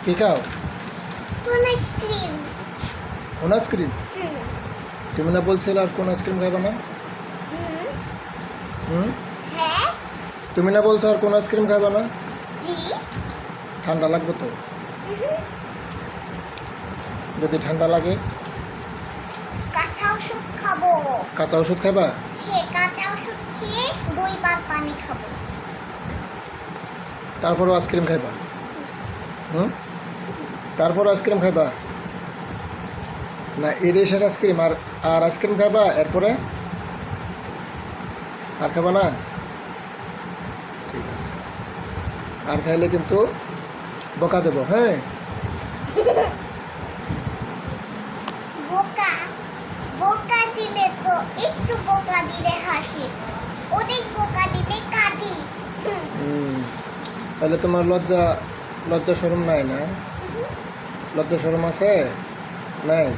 কি খাও? কোন আইসক্রিম? কোন আইসক্রিম? তুমি না বলছিলে আর কোন আইসক্রিম খাইবা না? হুম, হ্যাঁ। তুমি না বলছো আর কোন আইসক্রিম খাইবা না? জি। ঠান্ডা লাগবে তো। যদি ঠান্ডা লাগে কাঁচা ওষুধ খাবো। কাঁচা ওষুধ খাইবা? হ্যাঁ, কাঁচা ওষুধ খেয়ে 2 বার পানি খাবো। তারপরও আইসক্রিম খাইবা? তারপর আইসক্রিম খাইবা না? এটাই শেষ আইসক্রিম? আর আর আইসক্রিম খাইবা এরপরে? আর খাবা না? ঠিক আছে, আর খাইলে কিন্তু বকা দেবো। হ্যাঁ, বোকা বোকা দিলে তো একটু বোকা দিলে হাসি, অনেক বোকা দিলে কাঁদি। তাহলে তোমার লজ্জা লজ্জা শরম নাই না? লজ্জা শরম আছে? নাই?